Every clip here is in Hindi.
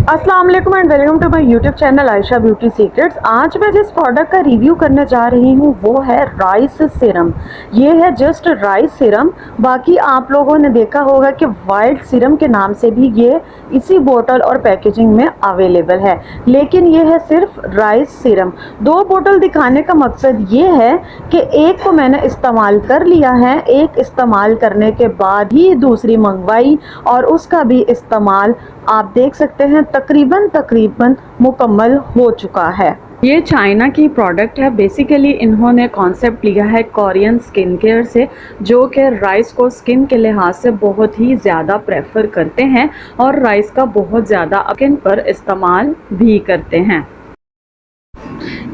अस्सलाम वालेकुम and welcome to my YouTube channel Ayesha beauty secrets. आज मैं जिस प्रोडक्ट का रिव्यू करने जा रही हूँ वो है राइस सीरम। ये है जस्ट राइस सीरम। बाकी आप लोगों ने देखा होगा कि वाइल्ड सीरम के नाम से भी ये इसी बोतल और पैकेजिंग में अवेलेबल है, लेकिन ये है सिर्फ राइस सीरम। दो बोतल दिखाने का मकसद ये है कि एक को मैंने इस्तेमाल कर लिया है, एक इस्तेमाल करने के बाद ही दूसरी मंगवाई और उसका भी इस्तेमाल आप देख सकते हैं तकरीबन मुकम्मल हो चुका है। ये चाइना की प्रोडक्ट है। बेसिकली इन्होंने कॉन्सेप्ट लिया है कोरियन स्किन केयर से, जो कि राइस को स्किन के लिहाज से बहुत ही ज़्यादा प्रेफर करते हैं और राइस का बहुत ज़्यादा स्किन पर इस्तेमाल भी करते हैं।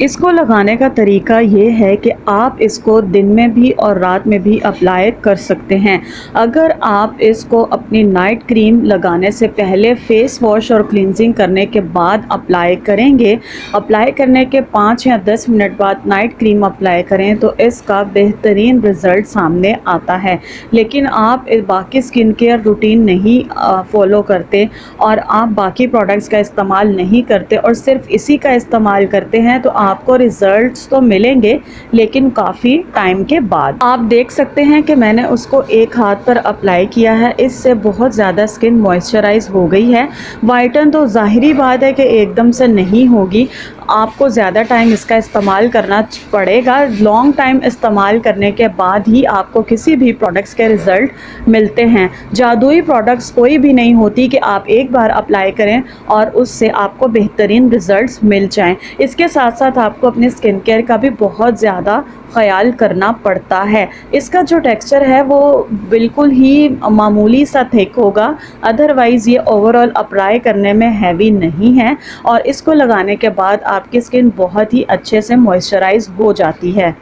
इसको लगाने का तरीका ये है कि आप इसको दिन में भी और रात में भी अप्लाई कर सकते हैं। अगर आप इसको अपनी नाइट क्रीम लगाने से पहले फेस वॉश और क्लींजिंग करने के बाद अप्लाई करेंगे, अप्लाई करने के 5 या 10 मिनट बाद नाइट क्रीम अप्लाई करें तो इसका बेहतरीन रिज़ल्ट सामने आता है। लेकिन आप बाकी स्किन केयर रूटीन नहीं फॉलो करते और आप बाकी प्रोडक्ट्स का इस्तेमाल नहीं करते और सिर्फ इसी का इस्तेमाल करते हैं तो आपको रिजल्ट्स तो मिलेंगे लेकिन काफ़ी टाइम के बाद। आप देख सकते हैं कि मैंने उसको एक हाथ पर अप्लाई किया है, इससे बहुत ज़्यादा स्किन मॉइस्चराइज हो गई है। वाइटन तो ज़ाहिरी बात है कि एकदम से नहीं होगी, आपको ज़्यादा टाइम इसका इस्तेमाल करना पड़ेगा। लॉन्ग टाइम इस्तेमाल करने के बाद ही आपको किसी भी प्रोडक्ट्स के रिज़ल्ट मिलते हैं। जादुई प्रोडक्ट्स कोई भी नहीं होती कि आप एक बार अप्लाई करें और उससे आपको बेहतरीन रिज़ल्ट्स मिल जाएं। इसके साथ साथ आपको अपनी स्किन केयर का भी बहुत ज़्यादा ख्याल करना पड़ता है। इसका जो टेक्सचर है वो बिल्कुल ही मामूली सा थिक होगा, अदरवाइज़ ये ओवरऑल अप्लाई करने में हैवी नहीं है और इसको लगाने के बाद आपकी स्किन बहुत ही अच्छे से मॉइस्चराइज हो जाती है।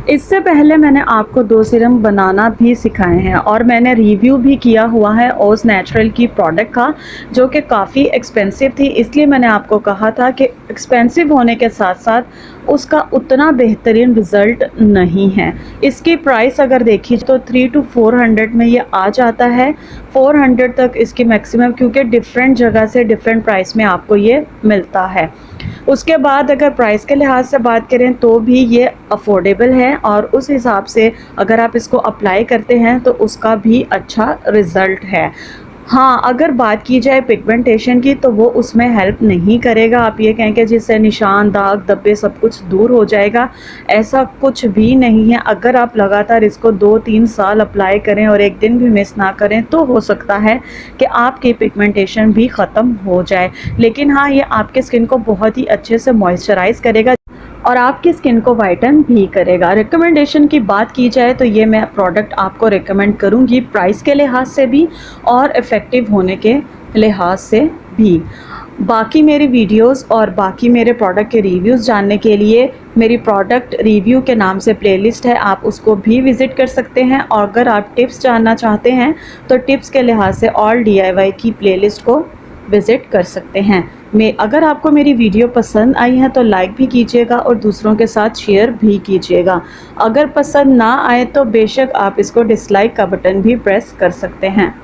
इससे पहले मैंने आपको 2 सीरम बनाना भी सिखाए हैं और मैंने रिव्यू भी किया हुआ है ओज नेचुरल की प्रोडक्ट का, जो कि काफ़ी एक्सपेंसिव थी। इसलिए मैंने आपको कहा था कि एक्सपेंसिव होने के साथ साथ उसका उतना बेहतरीन रिज़ल्ट नहीं है। इसकी प्राइस अगर देखी तो 300 to 400 में ये आ जाता है। 400 तक इसकी मैक्सिमम, क्योंकि डिफरेंट जगह से डिफरेंट प्राइस में आपको ये मिलता है। उसके बाद अगर प्राइस के लिहाज से बात करें तो भी ये अफोर्डेबल है और उस हिसाब से अगर आप इसको अप्लाई करते हैं तो उसका भी अच्छा रिज़ल्ट है। हाँ, अगर बात की जाए पिगमेंटेशन की तो वो उसमें हेल्प नहीं करेगा। आप ये कहें कि जिससे निशान, दाग, धब्बे सब कुछ दूर हो जाएगा, ऐसा कुछ भी नहीं है। अगर आप लगातार इसको 2-3 साल अप्लाई करें और एक दिन भी मिस ना करें तो हो सकता है कि आपकी पिगमेंटेशन भी ख़त्म हो जाए। लेकिन हाँ, ये आपके स्किन को बहुत ही अच्छे से मॉइस्चराइज़ करेगा और आपकी स्किन को वाइटन भी करेगा। रिकमेंडेशन की बात की जाए तो ये मैं प्रोडक्ट आपको रिकमेंड करूँगी, प्राइस के लिहाज से भी और इफ़ेक्टिव होने के लिहाज से भी। बाकी मेरी वीडियोस और बाकी मेरे प्रोडक्ट के रिव्यूज़ जानने के लिए मेरी प्रोडक्ट रिव्यू के नाम से प्लेलिस्ट है, आप उसको भी विज़िट कर सकते हैं। और अगर आप टिप्स जानना चाहते हैं तो टिप्स के लिहाज से ऑल DIY की प्लेलिस्ट को विज़िट कर सकते हैं। अगर आपको मेरी वीडियो पसंद आई है तो लाइक भी कीजिएगा और दूसरों के साथ शेयर भी कीजिएगा। अगर पसंद ना आए तो बेशक आप इसको डिसलाइक का बटन भी प्रेस कर सकते हैं।